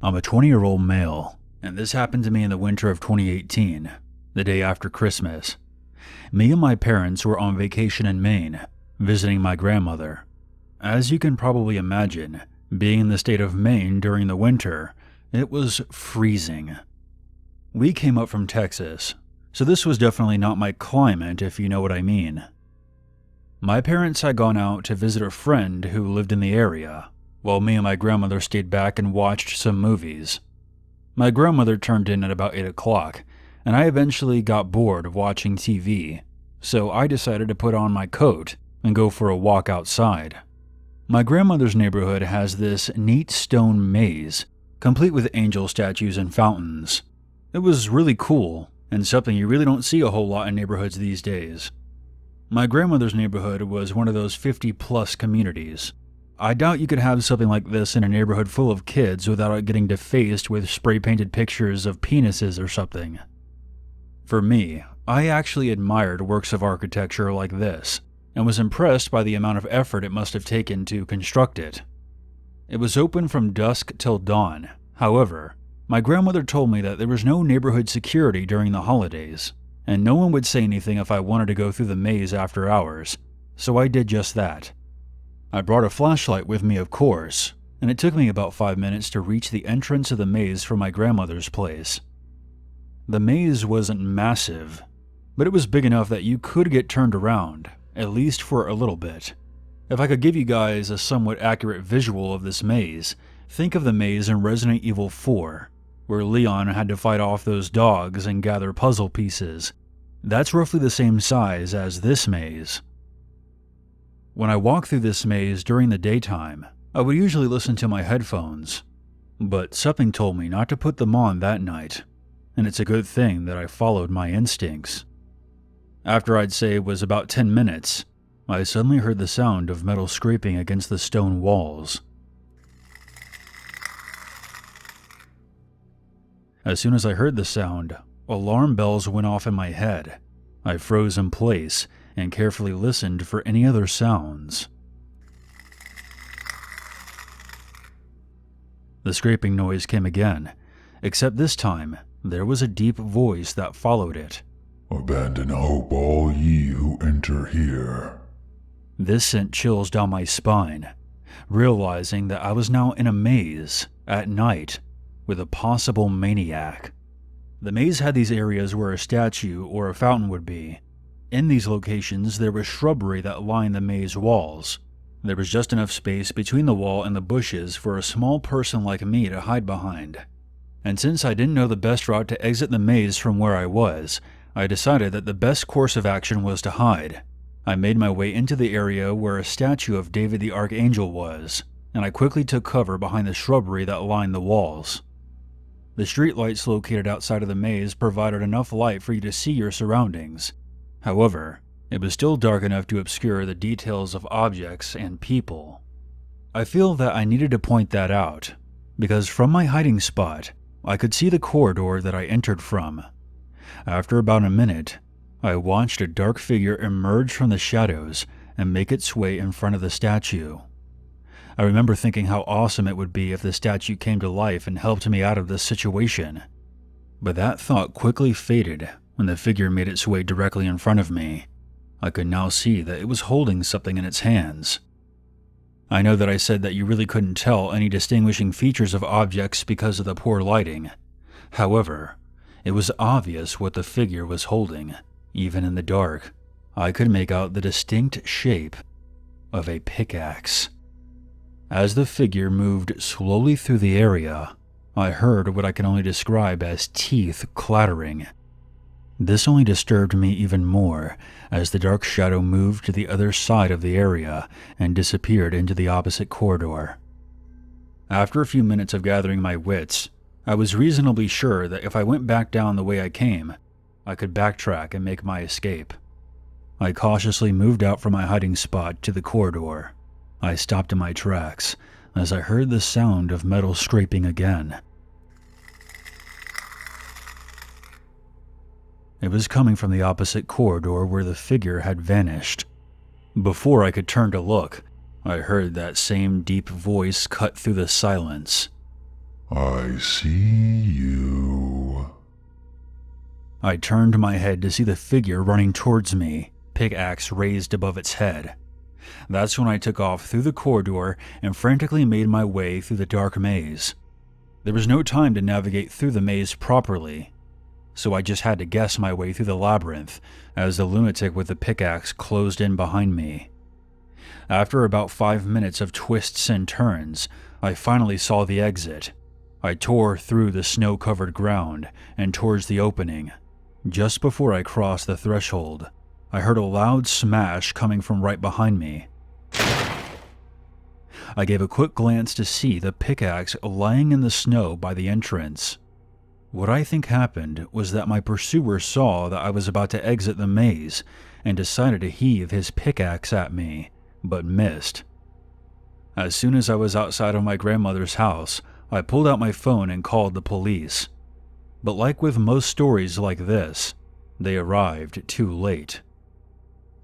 I'm a 20-year-old male, and this happened to me in the winter of 2018, the day after Christmas. Me and my parents were on vacation in Maine, visiting my grandmother. As you can probably imagine, being in the state of Maine during the winter, it was freezing. We came up from Texas, so this was definitely not my climate, if you know what I mean. My parents had gone out to visit a friend who lived in the area, while me and my grandmother stayed back and watched some movies. My grandmother turned in at about 8 o'clock, and I eventually got bored of watching TV, so I decided to put on my coat and go for a walk outside. My grandmother's neighborhood has this neat stone maze, complete with angel statues and fountains. It was really cool, and something you really don't see a whole lot in neighborhoods these days. My grandmother's neighborhood was one of those 50-plus communities. I doubt you could have something like this in a neighborhood full of kids without it getting defaced with spray-painted pictures of penises or something. For me, I actually admired works of architecture like this, and was impressed by the amount of effort it must have taken to construct it. It was open from dusk till dawn. However, my grandmother told me that there was no neighborhood security during the holidays, and no one would say anything if I wanted to go through the maze after hours, so I did just that. I brought a flashlight with me, of course, and it took me about 5 minutes to reach the entrance of the maze from my grandmother's place. The maze wasn't massive, but it was big enough that you could get turned around, at least for a little bit. If I could give you guys a somewhat accurate visual of this maze, think of the maze in Resident Evil 4, where Leon had to fight off those dogs and gather puzzle pieces. That's roughly the same size as this maze. When I walked through this maze during the daytime, I would usually listen to my headphones, but something told me not to put them on that night, and it's a good thing that I followed my instincts. After I'd say it was about 10 minutes, I suddenly heard the sound of metal scraping against the stone walls. As soon as I heard the sound, alarm bells went off in my head. I froze in place and carefully listened for any other sounds. The scraping noise came again, except this time there was a deep voice that followed it. "Abandon hope, all ye who enter here." This sent chills down my spine, realizing that I was now in a maze, at night, with a possible maniac. The maze had these areas where a statue or a fountain would be. In these locations, there was shrubbery that lined the maze walls. There was just enough space between the wall and the bushes for a small person like me to hide behind. And since I didn't know the best route to exit the maze from where I was, I decided that the best course of action was to hide. I made my way into the area where a statue of David the Archangel was, and I quickly took cover behind the shrubbery that lined the walls. The streetlights located outside of the maze provided enough light for you to see your surroundings. However, it was still dark enough to obscure the details of objects and people. I feel that I needed to point that out, because from my hiding spot, I could see the corridor that I entered from. After about a minute, I watched a dark figure emerge from the shadows and make its way in front of the statue. I remember thinking how awesome it would be if the statue came to life and helped me out of this situation. But that thought quickly faded when the figure made its way directly in front of me. I could now see that it was holding something in its hands. I know that I said that you really couldn't tell any distinguishing features of objects because of the poor lighting. However, it was obvious what the figure was holding. Even in the dark, I could make out the distinct shape of a pickaxe. As the figure moved slowly through the area, I heard what I can only describe as teeth clattering. This only disturbed me even more as the dark shadow moved to the other side of the area and disappeared into the opposite corridor. After a few minutes of gathering my wits, I was reasonably sure that if I went back down the way I came, I could backtrack and make my escape. I cautiously moved out from my hiding spot to the corridor. I stopped in my tracks as I heard the sound of metal scraping again. It was coming from the opposite corridor where the figure had vanished. Before I could turn to look, I heard that same deep voice cut through the silence. I see you. I turned my head to see the figure running towards me, pickaxe raised above its head. That's when I took off through the corridor and frantically made my way through the dark maze. There was no time to navigate through the maze properly, so I just had to guess my way through the labyrinth as the lunatic with the pickaxe closed in behind me. After about 5 minutes of twists and turns, I finally saw the exit. I tore through the snow-covered ground and towards the opening. Just before I crossed the threshold, I heard a loud smash coming from right behind me. I gave a quick glance to see the pickaxe lying in the snow by the entrance. What I think happened was that my pursuer saw that I was about to exit the maze and decided to heave his pickaxe at me, but missed. As soon as I was outside of my grandmother's house, I pulled out my phone and called the police. But like with most stories like this, they arrived too late.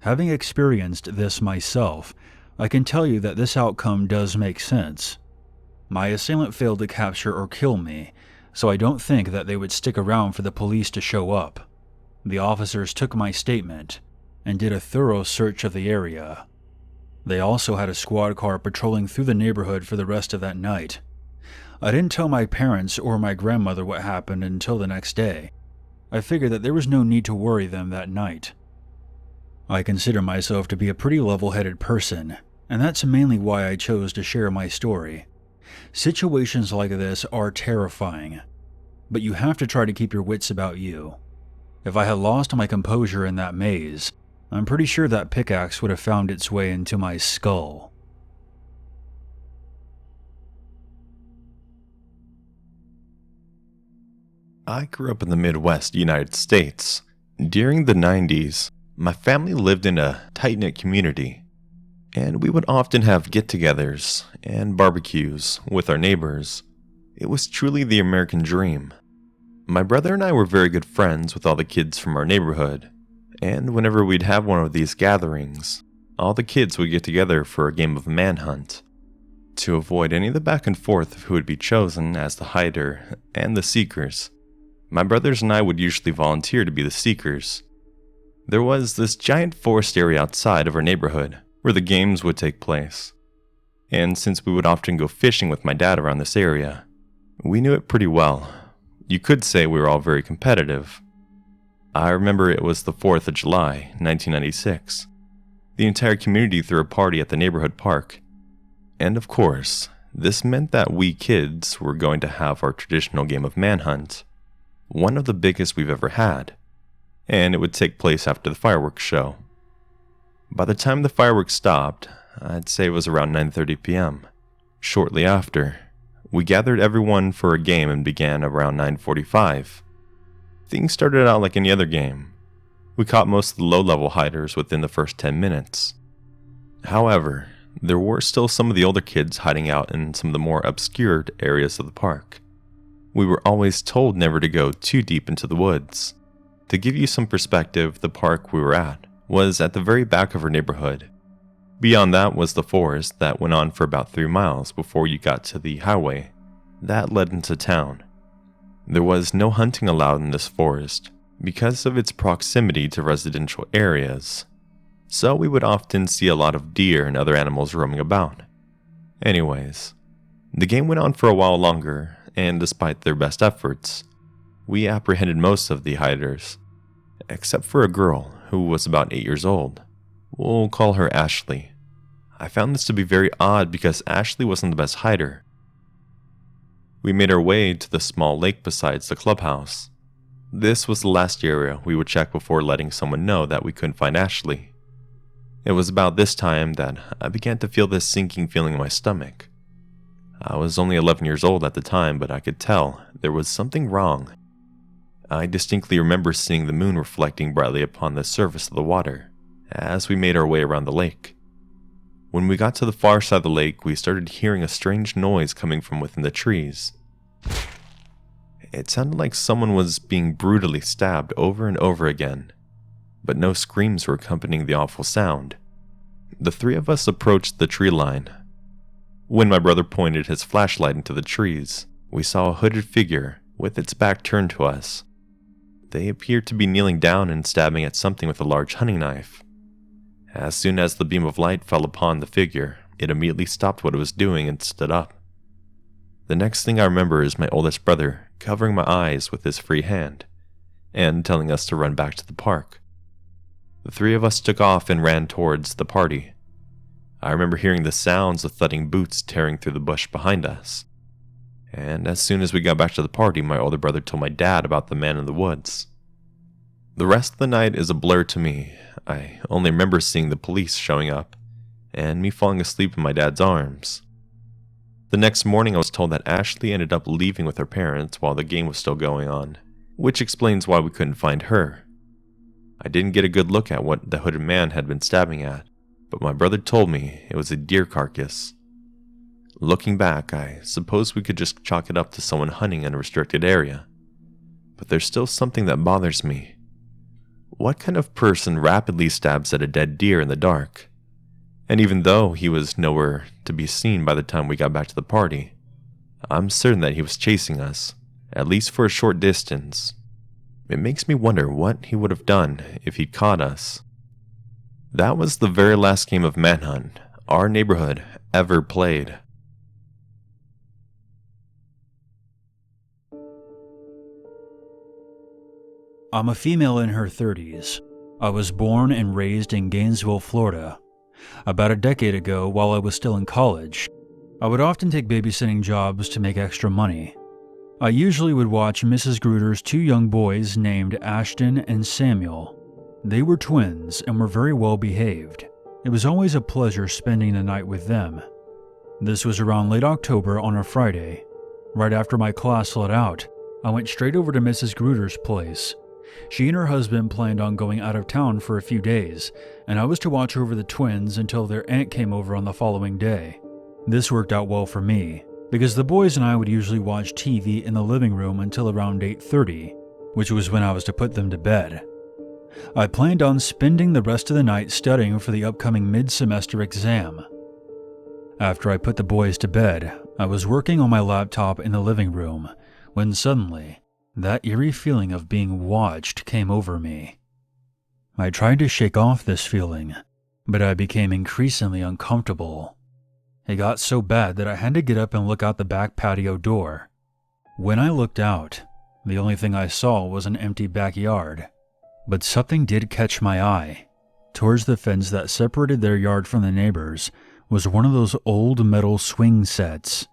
Having experienced this myself, I can tell you that this outcome does make sense. My assailant failed to capture or kill me, so I don't think that they would stick around for the police to show up. The officers took my statement and did a thorough search of the area. They also had a squad car patrolling through the neighborhood for the rest of that night. I didn't tell my parents or my grandmother what happened until the next day. I figured that there was no need to worry them that night. I consider myself to be a pretty level-headed person, and that's mainly why I chose to share my story. Situations like this are terrifying, but you have to try to keep your wits about you. If I had lost my composure in that maze, I'm pretty sure that pickaxe would have found its way into my skull. I grew up in the Midwest United States. During the 90s, my family lived in a tight-knit community, and we would often have get-togethers and barbecues with our neighbors. It was truly the American dream. My brother and I were very good friends with all the kids from our neighborhood, and whenever we'd have one of these gatherings, all the kids would get together for a game of manhunt. To avoid any of the back and forth of who would be chosen as the hider and the seekers, my brothers and I would usually volunteer to be the seekers. There was this giant forest area outside of our neighborhood where the games would take place. And since we would often go fishing with my dad around this area, we knew it pretty well. You could say we were all very competitive. I remember it was the 4th of July, 1996. The entire community threw a party at the neighborhood park. And of course, this meant that we kids were going to have our traditional game of manhunt, one of the biggest we've ever had, and it would take place after the fireworks show. By the time the fireworks stopped, I'd say it was around 9:30 p.m. Shortly after, we gathered everyone for a game and began around 9:45. Things started out like any other game. We caught most of the low-level hiders within the first 10 minutes. However, there were still some of the older kids hiding out in some of the more obscured areas of the park. We were always told never to go too deep into the woods. To give you some perspective, the park we were at was at the very back of our neighborhood. Beyond that was the forest that went on for about 3 miles before you got to the highway that led into town. There was no hunting allowed in this forest because of its proximity to residential areas, so we would often see a lot of deer and other animals roaming about. Anyways, the game went on for a while longer, and despite their best efforts, we apprehended most of the hiders, except for a girl who was about 8 years old. We'll call her Ashley. I found this to be very odd because Ashley wasn't the best hider. We made our way to the small lake besides the clubhouse. This was the last area we would check before letting someone know that we couldn't find Ashley. It was about this time that I began to feel this sinking feeling in my stomach. I was only 11 years old at the time, but I could tell there was something wrong. I distinctly remember seeing the moon reflecting brightly upon the surface of the water as we made our way around the lake. When we got to the far side of the lake, we started hearing a strange noise coming from within the trees. It sounded like someone was being brutally stabbed over and over again, but no screams were accompanying the awful sound. The three of us approached the tree line. When my brother pointed his flashlight into the trees, we saw a hooded figure with its back turned to us. They appeared to be kneeling down and stabbing at something with a large hunting knife. As soon as the beam of light fell upon the figure, it immediately stopped what it was doing and stood up. The next thing I remember is my oldest brother covering my eyes with his free hand and telling us to run back to the park. The three of us took off and ran towards the party. I remember hearing the sounds of thudding boots tearing through the bush behind us. And as soon as we got back to the party, my older brother told my dad about the man in the woods. The rest of the night is a blur to me. I only remember seeing the police showing up and me falling asleep in my dad's arms. The next morning I was told that Ashley ended up leaving with her parents while the game was still going on, which explains why we couldn't find her. I didn't get a good look at what the hooded man had been stabbing at, but my brother told me it was a deer carcass. Looking back, I suppose we could just chalk it up to someone hunting in a restricted area. But there's still something that bothers me. What kind of person rapidly stabs at a dead deer in the dark? And even though he was nowhere to be seen by the time we got back to the party, I'm certain that he was chasing us, at least for a short distance. It makes me wonder what he would have done if he'd caught us. That was the very last game of Manhunt our neighborhood ever played. I'm a female in her 30s. I was born and raised in Gainesville, Florida. About a decade ago, while I was still in college, I would often take babysitting jobs to make extra money. I usually would watch Mrs. Gruder's two young boys named Ashton and Samuel. They were twins and were very well behaved. It was always a pleasure spending the night with them. This was around late October on a Friday. Right after my class let out, I went straight over to Mrs. Gruder's place. She and her husband planned on going out of town for a few days, and I was to watch over the twins until their aunt came over on the following day. This worked out well for me, because the boys and I would usually watch TV in the living room until around 8:30, which was when I was to put them to bed. I planned on spending the rest of the night studying for the upcoming mid-semester exam. After I put the boys to bed, I was working on my laptop in the living room, when suddenly, that eerie feeling of being watched came over me. I tried to shake off this feeling, but I became increasingly uncomfortable. It got so bad that I had to get up and look out the back patio door. When I looked out, the only thing I saw was an empty backyard. But something did catch my eye. Towards the fence that separated their yard from the neighbors was one of those old metal swing sets.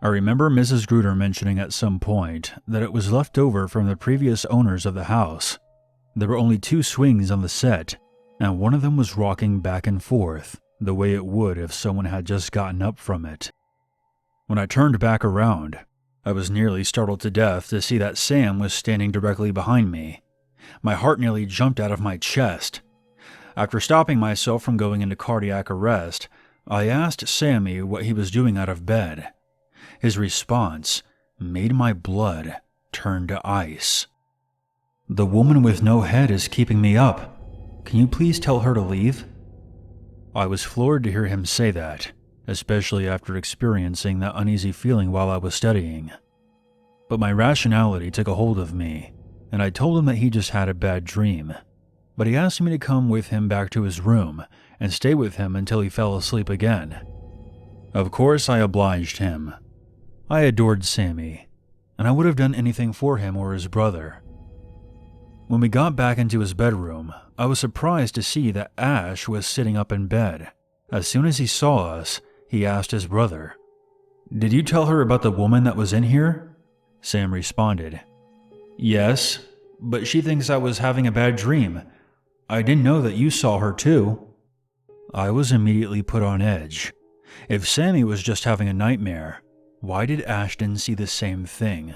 I remember Mrs. Gruder mentioning at some point that it was left over from the previous owners of the house. There were only two swings on the set, and one of them was rocking back and forth, the way it would if someone had just gotten up from it. When I turned back around, I was nearly startled to death to see that Sam was standing directly behind me. My heart nearly jumped out of my chest. After stopping myself from going into cardiac arrest, I asked Sammy what he was doing out of bed. His response made my blood turn to ice. "The woman with no head is keeping me up. Can you please tell her to leave?" I was floored to hear him say that, especially after experiencing that uneasy feeling while I was studying. But my rationality took a hold of me, and I told him that he just had a bad dream. But he asked me to come with him back to his room and stay with him until he fell asleep again. Of course, I obliged him. I adored Sammy, and I would have done anything for him or his brother. When we got back into his bedroom, I was surprised to see that Ash was sitting up in bed. As soon as he saw us, he asked his brother, "Did you tell her about the woman that was in here?" Sam responded, "Yes, but she thinks I was having a bad dream. I didn't know that you saw her too." I was immediately put on edge. If Sammy was just having a nightmare, why did Ashton see the same thing?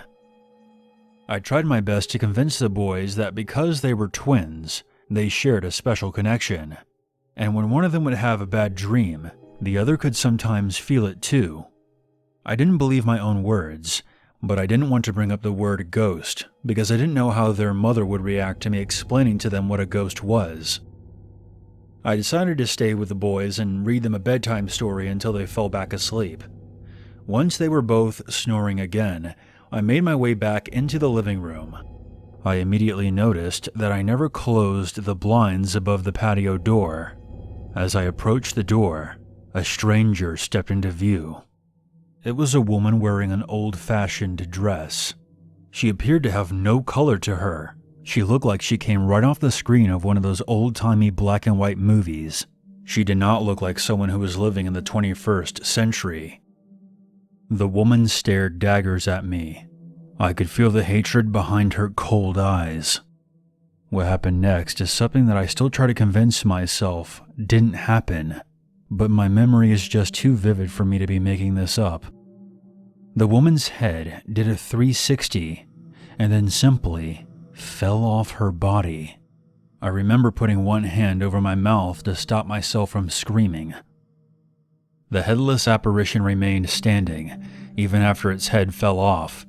I tried my best to convince the boys that because they were twins, they shared a special connection. And when one of them would have a bad dream, the other could sometimes feel it too. I didn't believe my own words, but I didn't want to bring up the word ghost because I didn't know how their mother would react to me explaining to them what a ghost was. I decided to stay with the boys and read them a bedtime story until they fell back asleep. Once they were both snoring again, I made my way back into the living room. I immediately noticed that I never closed the blinds above the patio door. As I approached the door, a stranger stepped into view. It was a woman wearing an old-fashioned dress. She appeared to have no color to her. She looked like she came right off the screen of one of those old-timey black and white movies. She did not look like someone who was living in the 21st century. The woman stared daggers at me. I could feel the hatred behind her cold eyes. What happened next is something that I still try to convince myself didn't happen, but my memory is just too vivid for me to be making this up. The woman's head did a 360 and then simply fell off her body. I remember putting one hand over my mouth to stop myself from screaming. The headless apparition remained standing, even after its head fell off.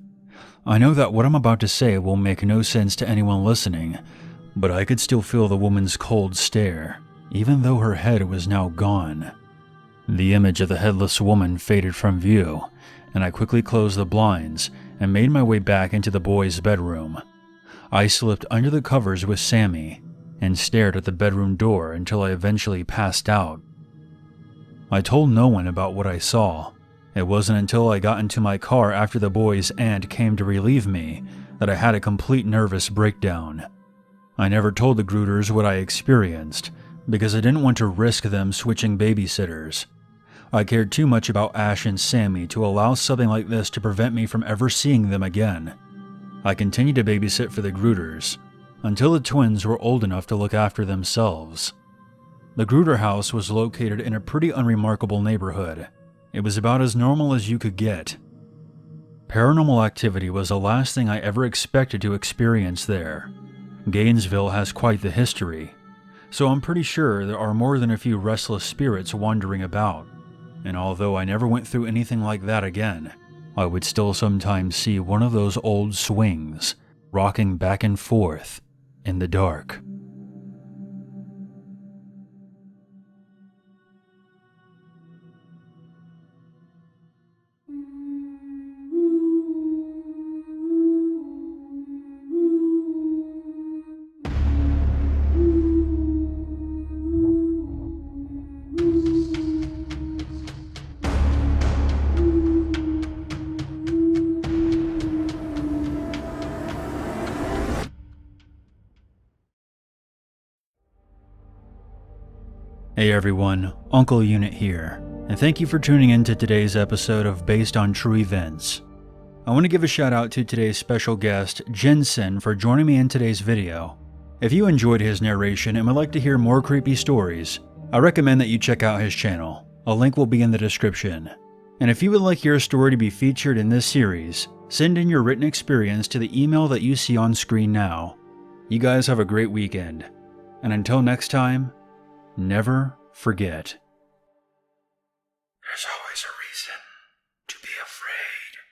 I know that what I'm about to say will make no sense to anyone listening, but I could still feel the woman's cold stare, even though her head was now gone. The image of the headless woman faded from view, and I quickly closed the blinds and made my way back into the boys' bedroom. I slipped under the covers with Sammy and stared at the bedroom door until I eventually passed out. I told no one about what I saw. It wasn't until I got into my car after the boys' aunt came to relieve me that I had a complete nervous breakdown. I never told the Gruters what I experienced because I didn't want to risk them switching babysitters. I cared too much about Ash and Sammy to allow something like this to prevent me from ever seeing them again. I continued to babysit for the Gruters until the twins were old enough to look after themselves. The Gruter house was located in a pretty unremarkable neighborhood. It was about as normal as you could get. Paranormal activity was the last thing I ever expected to experience there. Gainesville has quite the history, so I'm pretty sure there are more than a few restless spirits wandering about. And although I never went through anything like that again, I would still sometimes see one of those old swings rocking back and forth in the dark. Hey everyone, Uncle Unit here, and thank you for tuning in to today's episode of Based on True Events. I want to give a shout out to today's special guest, GenSen, for joining me in today's video. If you enjoyed his narration and would like to hear more creepy stories, I recommend that you check out his channel. A link will be in the description. And if you would like your story to be featured in this series, send in your written experience to the email that you see on screen now. You guys have a great weekend. And until next time, never forget. There's always a reason to be afraid.